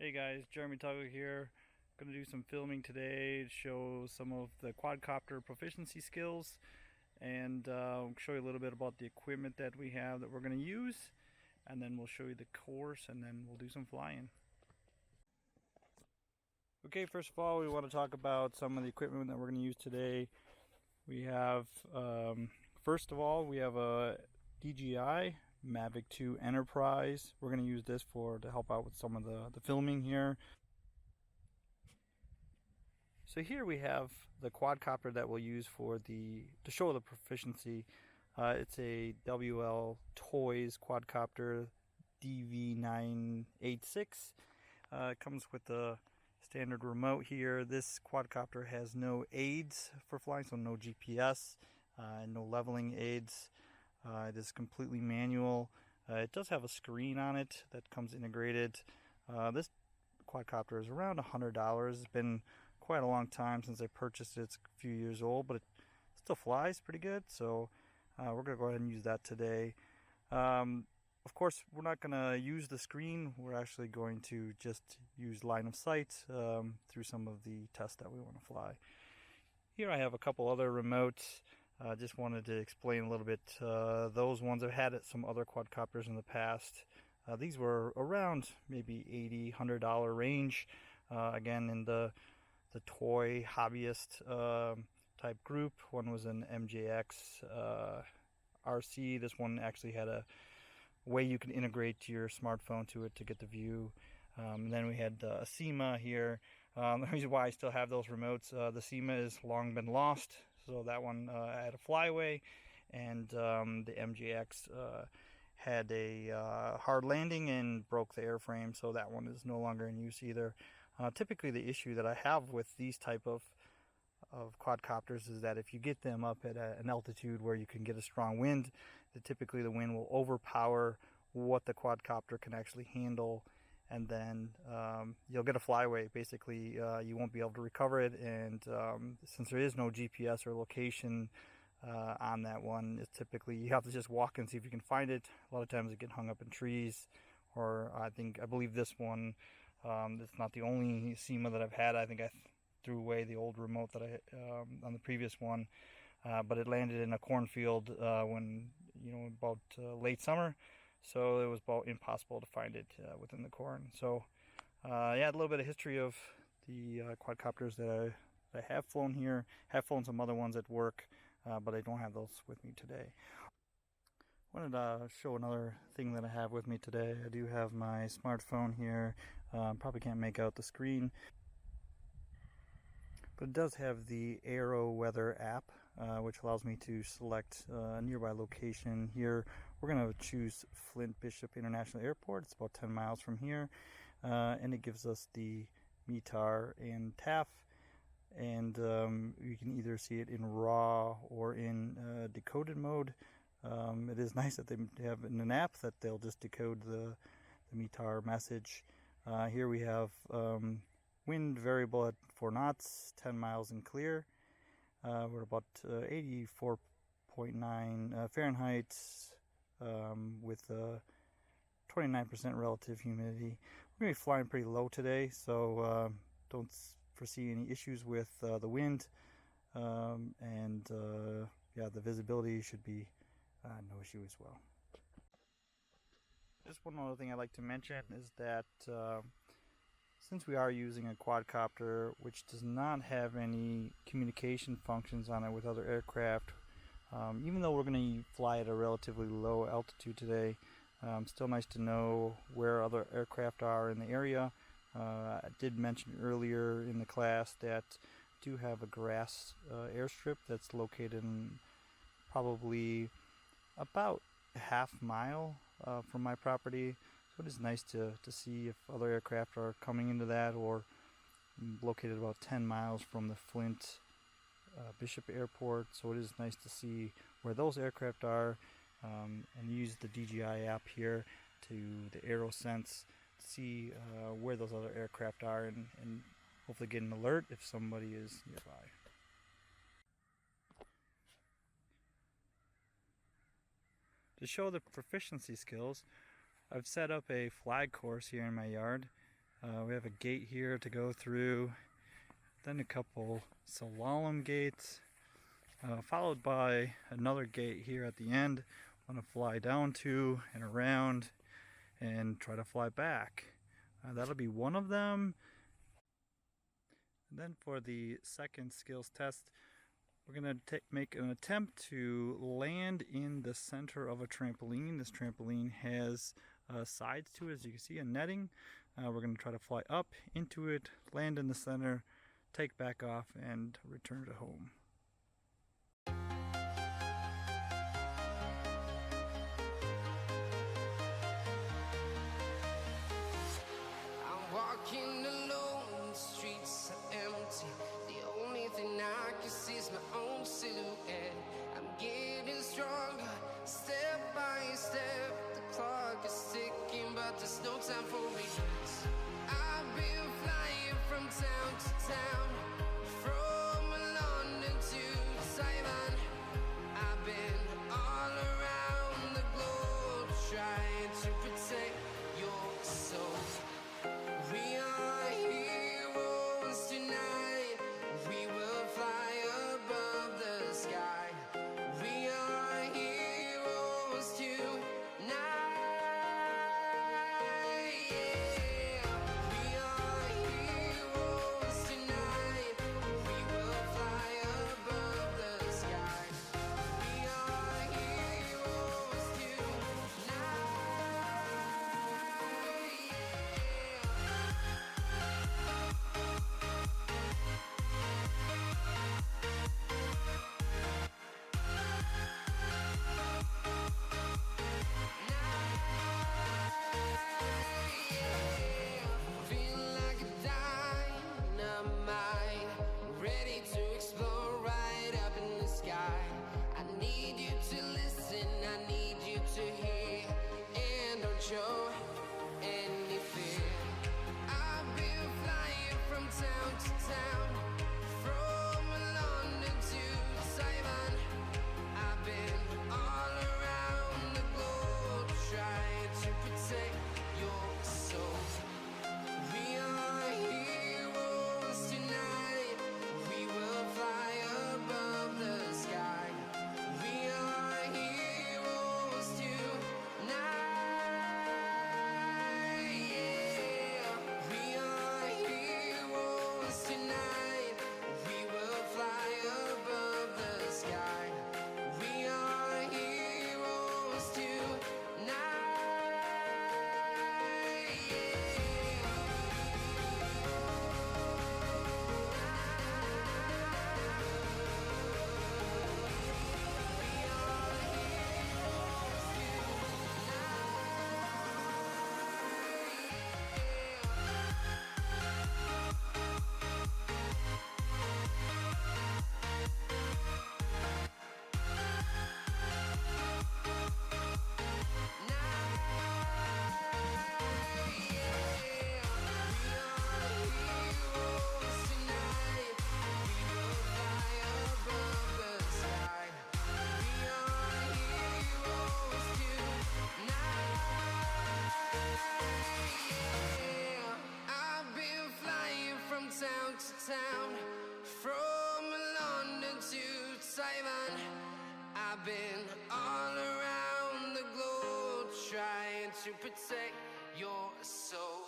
Hey guys, Jeremy Tuggle here. Going to do some filming today to show some of the quadcopter proficiency skills and show you a little bit about the equipment that we have that we're going to use, and then we'll show you the course and then we'll do some flying. Okay, first of all, we want to talk about some of the equipment that we're going to use today. We have, first of all, we have a DJI Mavic 2 Enterprise. We're going to use this to help out with some of the filming here. So here we have the quadcopter that we'll use to show the proficiency. It's a WL Toys quadcopter DV986. It comes with the standard remote here. This quadcopter has no aids for flying, so no GPS, no leveling aids. It is completely manual. It does have a screen on it that comes integrated. This quadcopter is around $100. It's been quite a long time since I purchased it. It's a few years old, but it still flies pretty good, so we're going to go ahead and use that today. Of course, we're not going to use the screen. We're actually going to just use line of sight through some of the tests that we want to fly. Here I have a couple other remotes. Just wanted to explain a little bit those ones. I've had some other quadcopters in the past. These were around maybe $80, $100 range. Again, in the toy hobbyist type group. One was an MJX RC. This one actually had a way you can integrate your smartphone to it to get the view. And then we had a CEEMA here. The reason why I still have those remotes, the CEEMA has long been lost. So that one had a flyaway, and the MJX had a hard landing and broke the airframe, so that one is no longer in use either. Typically the issue that I have with these type of quadcopters is that if you get them up at an altitude where you can get a strong wind, that typically the wind will overpower what the quadcopter can actually handle, and then you'll get a flyaway. Basically, you won't be able to recover it, and since there is no GPS or location on that one, it's typically you have to just walk and see if you can find it. A lot of times it get hung up in trees, or I believe this one, it's not the only CEEMA that I've had. I think I threw away the old remote that I on the previous one, but it landed in a cornfield when about late summer. So it was about impossible to find it within the corn. So yeah, a little bit of history of the quadcopters that I have flown here. Have flown some other ones at work, but I don't have those with me today. I wanted to show another thing that I have with me today. I do have my smartphone here. Probably can't make out the screen, but it does have the Aero Weather app, which allows me to select a nearby location. Here we're going to choose Flint Bishop International Airport. It's about 10 miles from here, and it gives us the METAR and TAF, and you can either see it in RAW or in decoded mode. It is nice that they have in an app that they'll just decode the METAR message. Here we have wind variable at 4 knots, 10 miles and clear. We're about 84.9 Fahrenheit with 29% relative humidity. We're going to be flying pretty low today, so don't foresee any issues with the wind. And yeah, the visibility should be no issue as well. Just one other thing I'd like to mention is that since we are using a quadcopter which does not have any communication functions on it with other aircraft, even though we're going to fly at a relatively low altitude today, still nice to know where other aircraft are in the area. I did mention earlier in the class that I do have a grass airstrip that's located in probably about a half mile from my property. So it is nice to see if other aircraft are coming into that, or located about 10 miles from the Flint Bishop Airport. So it is nice to see where those aircraft are, and use the DJI app here to the AeroSense to see where those other aircraft are, and hopefully get an alert if somebody is nearby. To show the proficiency skills, I've set up a flag course here in my yard. We have a gate here to go through, then a couple slalom gates, followed by another gate here at the end. I want to fly down to and around and try to fly back. That'll be one of them. And then for the second skills test, we're going to make an attempt to land in the center of a trampoline. This trampoline has sides to it, as you can see, a netting. We're going to try to fly up into it, land in the center, take back off, and return to home. I'm walking alone, the streets are empty. The only thing I can see is my own silhouette. I'm getting stronger, step by step. The clock is ticking, but there's no time for me. I've been flying from town to town, from London to Taiwan. I've been all around the globe, trying to protect your soul. We are heroes tonight. We will fly above the sky. We are heroes tonight. Yeah. We are heroes tonight. We will fly above the sky. We are heroes tonight. Feel like a dynamite, ready to explode right up in the sky. I need you to listen, I need you to hear, and don't show any fear. I've been flying from town to town, from London to Taiwan. I've been all around the globe, trying to protect your soul. We are heroes tonight. We will fly above the sky. We are heroes tonight. Yeah. We are heroes tonight. We will fly above the sky. We are heroes tonight. I've been flying from town to town, from London to Taiwan. I've been all around the globe, trying to protect your soul.